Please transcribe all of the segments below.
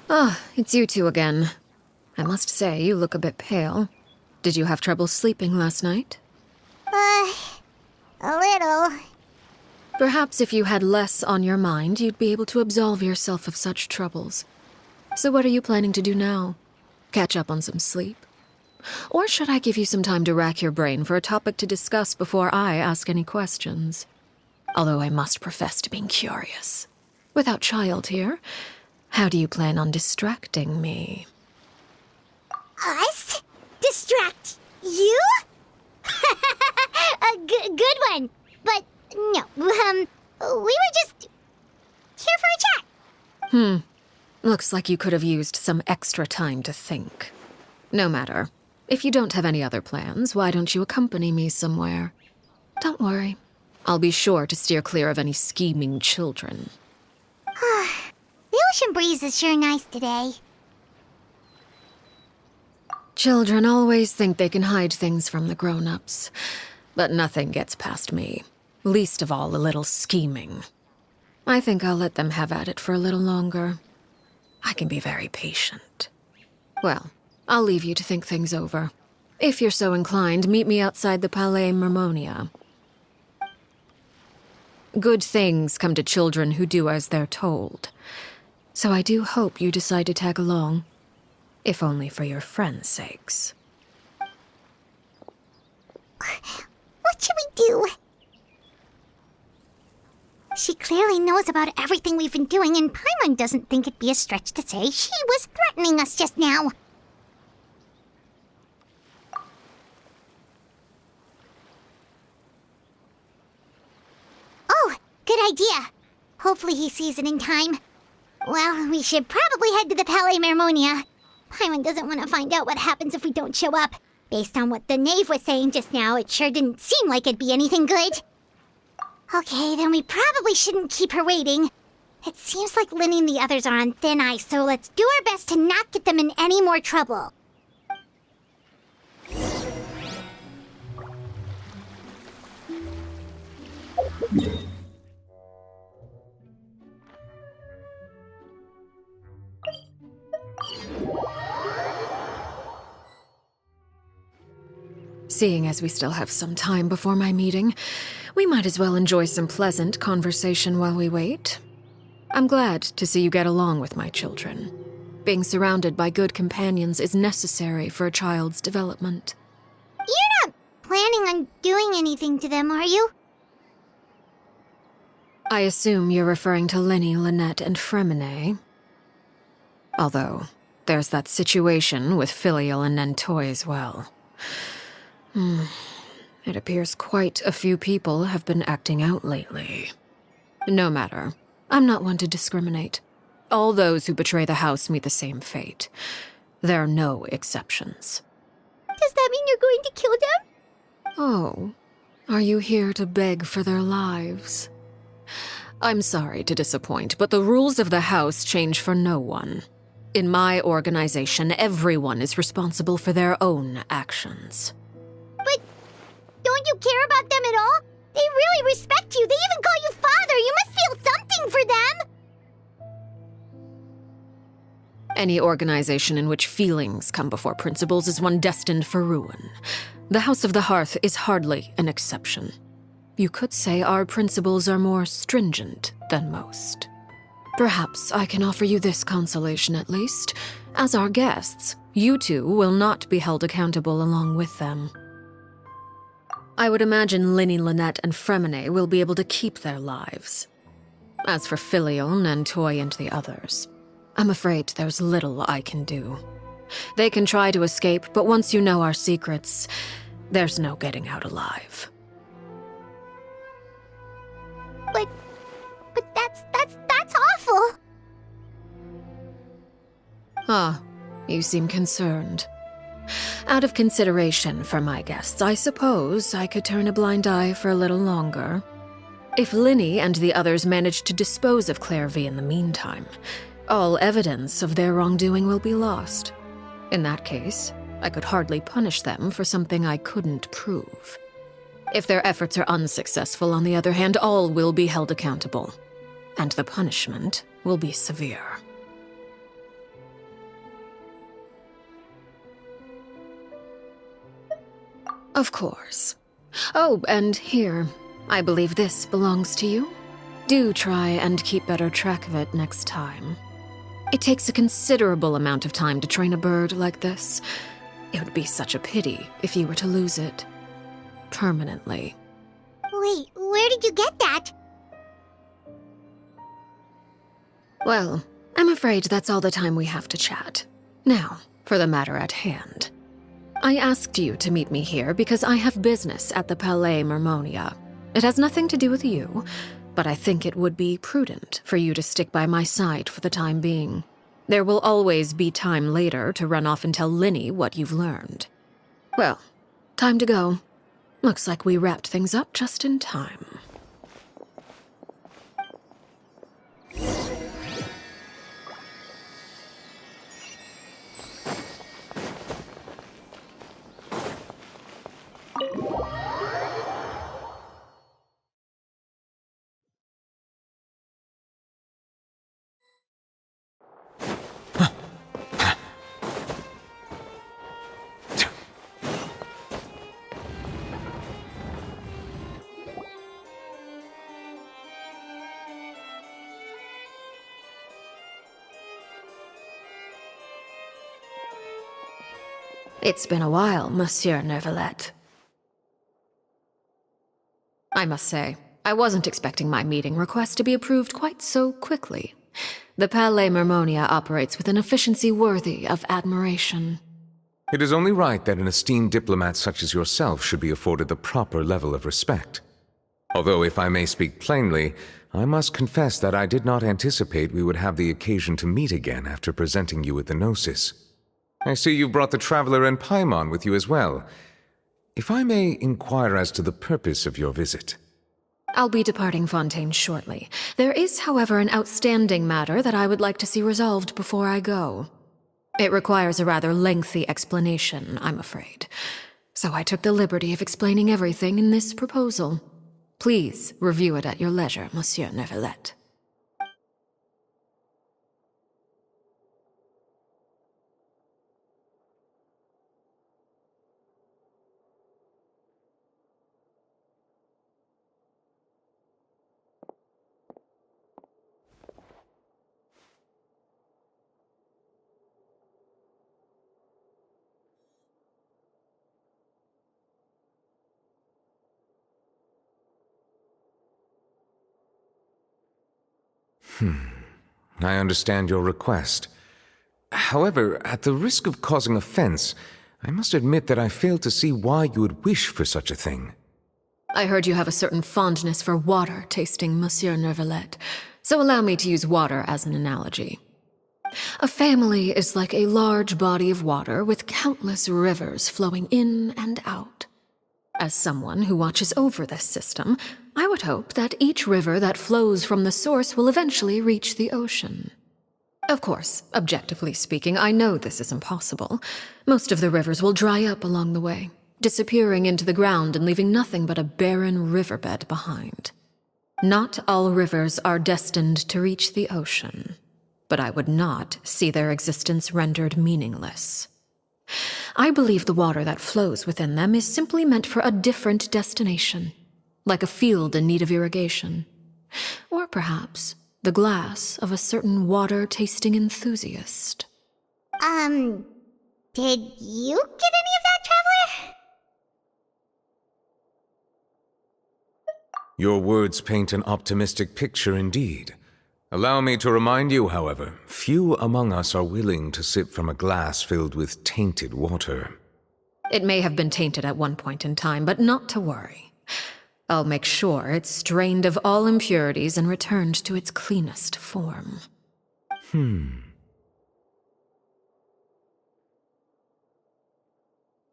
Ah, it's you two again. I must say, you look a bit pale. Did you have trouble sleeping last night? A little. Perhaps if you had less on your mind, you'd be able to absolve yourself of such troubles. So what are you planning to do now? Catch up on some sleep? Or should I give you some time to rack your brain for a topic to discuss before I ask any questions? Although I must profess to being curious. Without child here, how do you plan on distracting me? Us? Distract you? A good one. But no, we were just here for a chat. Looks like you could have used some extra time to think. No matter. If you don't have any other plans, why don't you accompany me somewhere? Don't worry. I'll be sure to steer clear of any scheming children. The ocean breeze is sure nice today. Children always think they can hide things from the grown-ups. But nothing gets past me. Least of all a little scheming. I think I'll let them have at it for a little longer. I can be very patient. Well, I'll leave you to think things over. If you're so inclined, meet me outside the Palais Mermonia. Good things come to children who do as they're told. So I do hope you decide to tag along. If only for your friends' sakes. What should we do? She clearly knows about everything we've been doing, and Paimon doesn't think it'd be a stretch to say she was threatening us just now. Oh, good idea. Hopefully he sees it in time. Well, we should probably head to the Palais Mermonia. Paimon doesn't want to find out what happens if we don't show up. Based on what the knave was saying just now, it sure didn't seem like it'd be anything good. Okay, then we probably shouldn't keep her waiting. It seems like Linny and the others are on thin ice, so let's do our best to not get them in any more trouble. Seeing as we still have some time before my meeting, we might as well enjoy some pleasant conversation while we wait. I'm glad to see you get along with my children. Being surrounded by good companions is necessary for a child's development. You're not planning on doing anything to them, are you? I assume you're referring to Linny, Lynette, and Fremine. Although, there's that situation with Filial and Nentoy as well. It appears quite a few people have been acting out lately. No matter. I'm not one to discriminate. All those who betray the house meet the same fate. There are no exceptions. Does that mean you're going to kill them? Oh, are you here to beg for their lives? I'm sorry to disappoint, but the rules of the house change for no one. In my organization, everyone is responsible for their own actions. But don't you care about them at all? They really respect you. They even call you father. You must feel something for them. Any organization in which feelings come before principles is one destined for ruin. The House of the Hearth is hardly an exception. You could say our principles are more stringent than most. Perhaps I can offer you this consolation at least. As our guests, you two will not be held accountable along with them. I would imagine Linny, Lynette, and Fremine will be able to keep their lives. As for Filial, Nentoy, and the others, I'm afraid there's little I can do. They can try to escape, but once you know our secrets, there's no getting out alive. But that's awful. Ah, you seem concerned. Out of consideration for my guests, I suppose I could turn a blind eye for a little longer. If Linny and the others manage to dispose of Clairvy in the meantime, all evidence of their wrongdoing will be lost. In that case, I could hardly punish them for something I couldn't prove. If their efforts are unsuccessful, on the other hand, all will be held accountable. And the punishment will be severe. Of course. Oh, and here, I believe this belongs to you. Do try and keep better track of it next time. It takes a considerable amount of time to train a bird like this. It would be such a pity if you were to lose it. Permanently. Wait, where did you get that? Well, I'm afraid that's all the time we have to chat. Now, for the matter at hand. I asked you to meet me here because I have business at the Palais Mermonia. It has nothing to do with you, but I think it would be prudent for you to stick by my side for the time being. There will always be time later to run off and tell Linny what you've learned. Well, time to go. Looks like we wrapped things up just in time. It's been a while, Monsieur Neuvillette. I must say, I wasn't expecting my meeting request to be approved quite so quickly. The Palais Mermonia operates with an efficiency worthy of admiration. It is only right that an esteemed diplomat such as yourself should be afforded the proper level of respect. Although, if I may speak plainly, I must confess that I did not anticipate we would have the occasion to meet again after presenting you with the Gnosis. I see you brought the Traveler and Paimon with you as well. If I may inquire as to the purpose of your visit. I'll be departing Fontaine shortly. There is, however, an outstanding matter that I would like to see resolved before I go. It requires a rather lengthy explanation, I'm afraid. So I took the liberty of explaining everything in this proposal. Please review it at your leisure, Monsieur Neuvillette. I understand your request. However, at the risk of causing offense, I must admit that I fail to see why you would wish for such a thing. I heard you have a certain fondness for water tasting, Monsieur Neuvillette, so allow me to use water as an analogy. A family is like a large body of water with countless rivers flowing in and out. As someone who watches over this system, I would hope that each river that flows from the source will eventually reach the ocean. Of course, objectively speaking, I know this is impossible. Most of the rivers will dry up along the way, disappearing into the ground and leaving nothing but a barren riverbed behind. Not all rivers are destined to reach the ocean, but I would not see their existence rendered meaningless. I believe the water that flows within them is simply meant for a different destination, like a field in need of irrigation. Or perhaps the glass of a certain water-tasting enthusiast. Did you get any of that, Traveler? Your words paint an optimistic picture indeed. Allow me to remind you, however, few among us are willing to sip from a glass filled with tainted water. It may have been tainted at one point in time, but not to worry. I'll make sure it's strained of all impurities and returned to its cleanest form.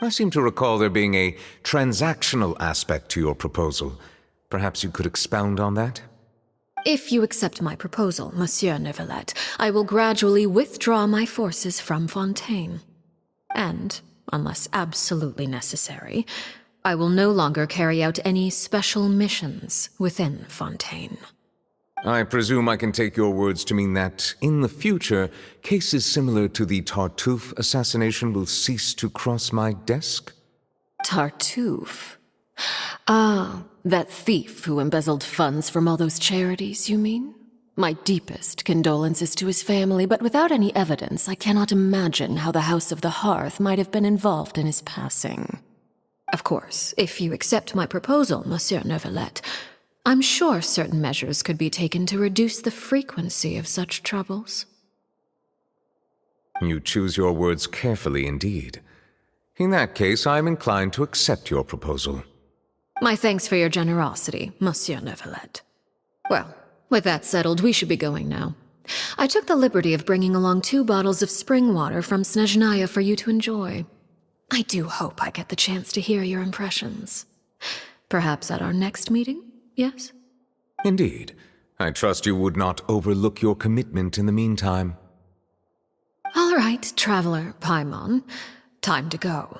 I seem to recall there being a transactional aspect to your proposal. Perhaps you could expound on that? If you accept my proposal, Monsieur Neuvillette, I will gradually withdraw my forces from Fontaine. And, unless absolutely necessary, I will no longer carry out any special missions within Fontaine. I presume I can take your words to mean that, in the future, cases similar to the Tartuffe assassination will cease to cross my desk? Tartuffe. Ah, that thief who embezzled funds from all those charities, you mean? My deepest condolences to his family, but without any evidence, I cannot imagine how the House of the Hearth might have been involved in his passing. Of course, if you accept my proposal, Monsieur Neuvillette, I'm sure certain measures could be taken to reduce the frequency of such troubles. You choose your words carefully indeed. In that case, I am inclined to accept your proposal. My thanks for your generosity, Monsieur Neuvillette. Well, with that settled, we should be going now. I took the liberty of bringing along 2 bottles of spring water from Snezhnaya for you to enjoy. I do hope I get the chance to hear your impressions. Perhaps at our next meeting, yes? Indeed. I trust you would not overlook your commitment in the meantime. All right, Traveler Paimon. Time to go.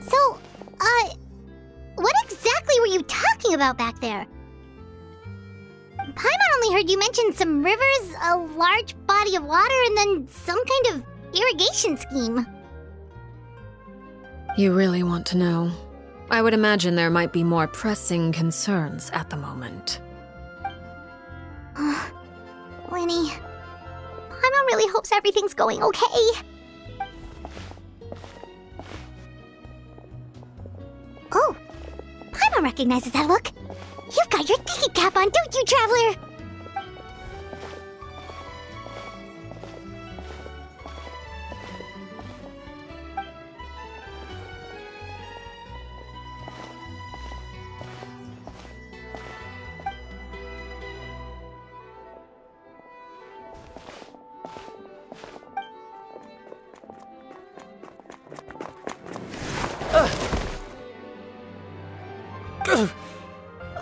So, what exactly were you talking about back there? Paimon only heard you mention some rivers, a large body of water, and then some kind of irrigation scheme. You really want to know? I would imagine there might be more pressing concerns at the moment. Lenny, Paimon really hopes everything's going okay. Oh, Paimon recognizes that look. You've got your thinking cap on, don't you, Traveler?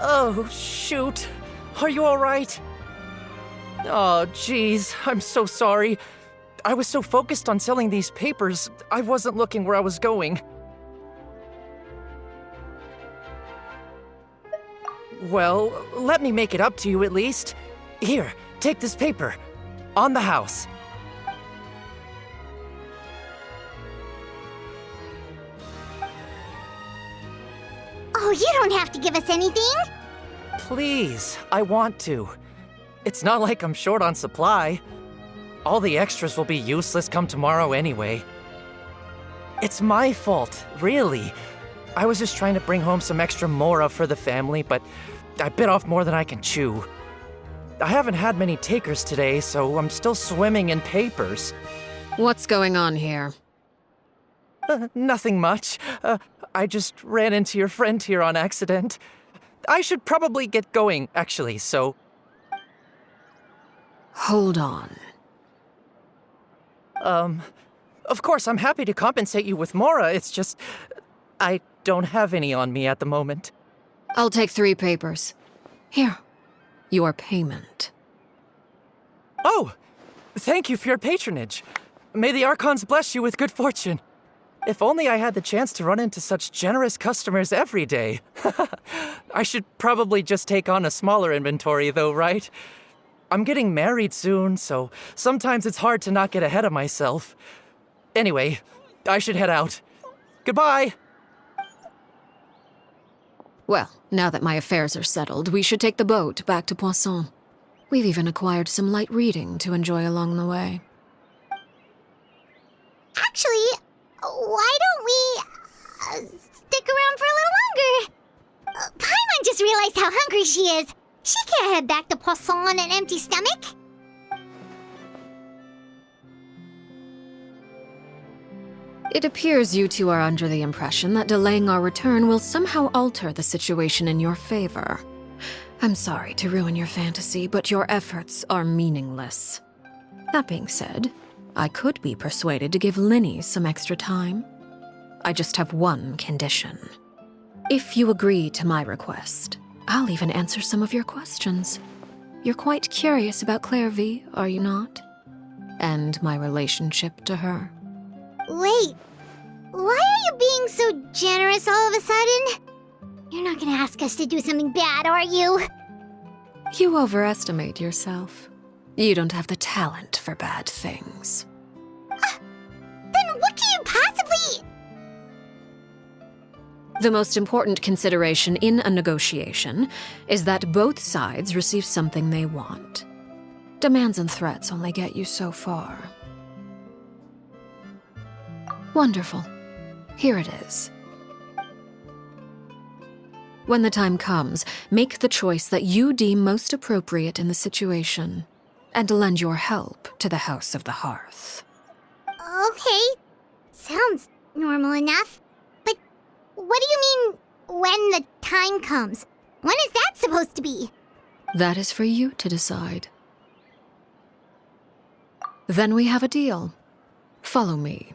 Oh, shoot. Are you alright? Oh, jeez. I'm so sorry. I was so focused on selling these papers, I wasn't looking where I was going. Well, let me make it up to you at least. Here, take this paper. On the house. Oh, you don't have to give us anything. Please, I want to. It's not like I'm short on supply. All the extras will be useless come tomorrow anyway. It's my fault, really. I was just trying to bring home some extra mora for the family, but I bit off more than I can chew. I haven't had many takers today, so I'm still swimming in papers. What's going on here? Nothing much. I just ran into your friend here on accident. I should probably get going, actually, so... Hold on. Of course, I'm happy to compensate you with mora, it's just... I don't have any on me at the moment. I'll take 3 papers. Here. Your payment. Oh! Thank you for your patronage. May the Archons bless you with good fortune. If only I had the chance to run into such generous customers every day. I should probably just take on a smaller inventory though, right? I'm getting married soon, so sometimes it's hard to not get ahead of myself. Anyway, I should head out. Goodbye! Well, now that my affairs are settled, we should take the boat back to Poisson. We've even acquired some light reading to enjoy along the way. Actually, why don't we stick around for a little longer? Paimon just realized how hungry she is. She can't head back to Poisson on an empty stomach. It appears you two are under the impression that delaying our return will somehow alter the situation in your favor. I'm sorry to ruin your fantasy, but your efforts are meaningless. That being said, I could be persuaded to give Linny some extra time. I just have one condition. If you agree to my request, I'll even answer some of your questions. You're quite curious about Clairvy, are you not? And my relationship to her. Wait, why are you being so generous all of a sudden? You're not gonna ask us to do something bad, are you? You overestimate yourself. You don't have the talent for bad things. Then what can you possibly... The most important consideration in a negotiation is that both sides receive something they want. Demands and threats only get you so far. Wonderful. Here it is. When the time comes, make the choice that you deem most appropriate in the situation, and lend your help to the House of the Hearth. Okay, sounds normal enough. But what do you mean, when the time comes? When is that supposed to be? That is for you to decide. Then we have a deal. Follow me.